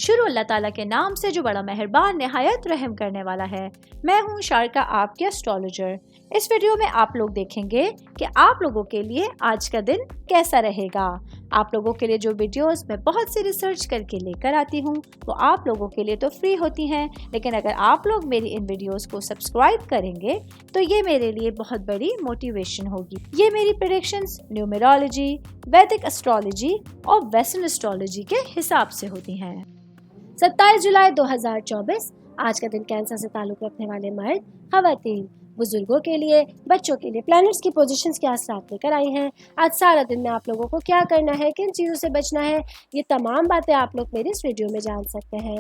شروع اللہ تعالیٰ کے نام سے جو بڑا مہربان نہایت رحم کرنے والا ہے۔ میں ہوں شارکا، آپ کے اسٹرالوجر۔ اس ویڈیو میں آپ لوگ دیکھیں گے کہ آپ لوگوں کے لیے آج کا دن کیسا رہے گا۔ آپ لوگوں کے لیے جو ویڈیوز میں بہت سی ریسرچ کر کے لے کر آتی ہوں وہ آپ لوگوں کے لیے تو فری ہوتی ہیں، لیکن اگر آپ لوگ میری ان ویڈیوز کو سبسکرائب کریں گے تو یہ میرے لیے بہت بڑی موٹیویشن ہوگی۔ یہ میری پریڈکشنز نیومرولوجی، ویدک اسٹرالوجی اور ویسٹرن اسٹرالوجی کے حساب سے ہوتی ہیں۔ 27 جولائی 2024 آج کا دن کینسر سے تعلق رکھنے والے مرد، خواتین، بزرگوں کے لیے، بچوں کے لیے پلانٹس کی پوزیشنز کے اثرات لے کر آئی ہیں۔ آج سارا دن میں آپ لوگوں کو کیا کرنا ہے، کن چیزوں سے بچنا ہے، یہ تمام باتیں آپ لوگ میری اس ویڈیو میں جان سکتے ہیں۔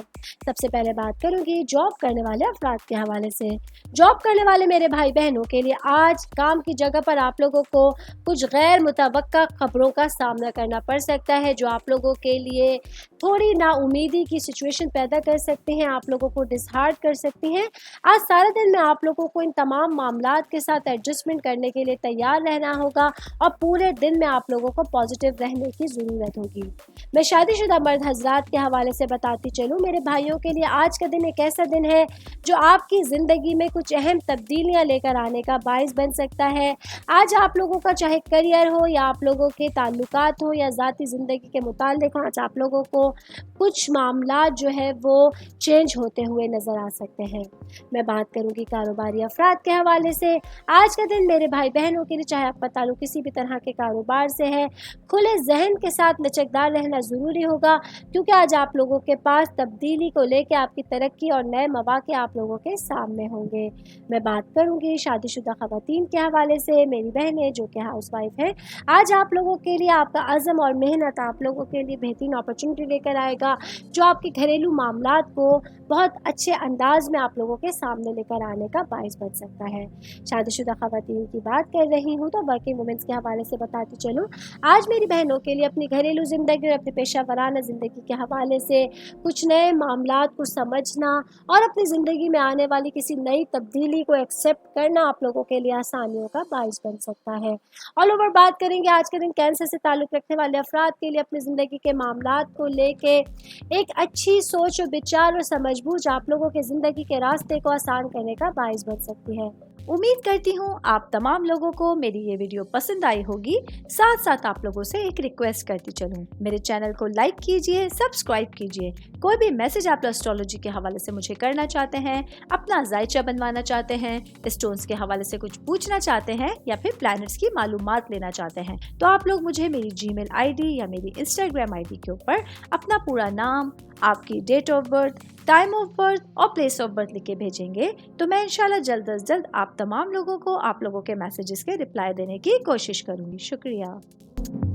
سب سے پہلے بات کروں گی جاب کرنے والے افراد کے حوالے سے۔ جاب کرنے والے میرے بھائی بہنوں کے لیے آج کام کی جگہ پر آپ لوگوں کو کچھ غیر متوقع خبروں کا سامنا کرنا پڑ سکتا ہے جو آپ لوگوں کے لیے تھوڑی نا امیدی کی سچویشن پیدا کر سکتی ہیں، آپ لوگوں کو ڈسہارٹ کر سکتی ہیں۔ آج سارے دن میں آپ لوگوں کو ان تمام معاملات کے ساتھ ایڈجسٹمنٹ کرنے کے لیے تیار رہنا ہوگا اور پورے دن میں آپ لوگوں کو پازیٹیو رہنے کی ضرورت ہوگی۔ میں شادی شدہ مرد حضرات کے حوالے سے بتاتی چلوں، میرے بھائیوں کے لیے آج کا دن ایک ایسا دن ہے جو آپ کی زندگی میں کچھ اہم تبدیلیاں لے کر آنے کا باعث بن سکتا ہے۔ آج آپ لوگوں کا چاہے کریئر ہو یا آپ لوگوں کے تعلقات ہو یا ذاتی زندگی کے متعلق ہو، آج آپ لوگوں کو کچھ معاملات جو ہے وہ چینج ہوتے ہوئے نظر آ سکتے ہیں۔ میں بات کروں گی کاروباری افراد کے حوالے سے۔ آج کا دن میرے بھائی بہنوں کے لیے چاہے آپ کا تعلق کسی بھی طرح کے کاروبار سے ہے، کھلے ذہن کے ساتھ لچکدار رہنا ضروری ہوگا، کیونکہ آج آپ لوگوں کے پاس تبدیلی کو لے کے آپ کی ترقی اور نئے مواقع آپ لوگوں کے سامنے ہوں گے۔ میں بات کروں گی شادی شدہ خواتین کے حوالے سے، میری بہنیں جو کہ ہاؤس وائف ہیں۔ آج آپ لوگوں کے لیے آپ کا عزم اور محنت آپ لوگوں کے لیے بہترین اپرچونٹی لے کر آئے گا جو آپ کے گھریلو معاملات کو بہت اچھے انداز میں آپ لوگوں کے سامنے لے کر آنے کا باعث بن سکتا ہے۔ شادی شدہ خواتین کی بات کر رہی ہوں تو ورکنگ وومنس کے حوالے سے بتاتی چلوں، آج میری بہنوں کے لیے اپنی گھریلو زندگی اور اپنی پیشہ ورانہ زندگی کے حوالے سے کچھ نئے معاملات کو سمجھنا اور اپنی زندگی میں آنے والی کسی نئی تبدیلی کو ایکسیپٹ کرنا آپ لوگوں کے لیے آسانیوں کا باعث بن سکتا ہے۔ آل اوور بات کریں گے آج کے دن کینسر سے تعلق رکھنے والے افراد کے لیے اپنی زندگی کے معاملات کو لے کے ایک اچھی سوچ و بچار اور سمجھ بوجھ آپ لوگوں کے زندگی کے راستے کو آسان کرنے کا باعث بن سکتی ہے۔ امید کرتی ہوں آپ تمام لوگوں کو میری یہ ویڈیو پسند آئی ہوگی۔ ساتھ ساتھ آپ لوگوں سے ایک ریکویسٹ کرتی چلوں، میرے چینل کو لائک کیجئے، سبسکرائب کیجئے۔ کوئی بھی میسج آپ اسٹرالوجی کے حوالے سے مجھے کرنا چاہتے ہیں، اپنا ذائچہ بنوانا چاہتے ہیں، اسٹونز کے حوالے سے کچھ پوچھنا چاہتے ہیں یا پھر پلانٹس کی معلومات لینا چاہتے ہیں تو آپ لوگ مجھے میری جی میل آئی ڈی یا میری انسٹاگرام آئی ڈی کے اوپر اپنا پورا نام، آپ کی date of birth, time of birth اور پلیس آف برتھ لکھ کے بھیجیں گے تو میں انشاءاللہ جلد از جلد آپ تمام لوگوں کو آپ لوگوں کے میسیجز کے رپلائی دینے کی کوشش کروں گی۔ شکریہ۔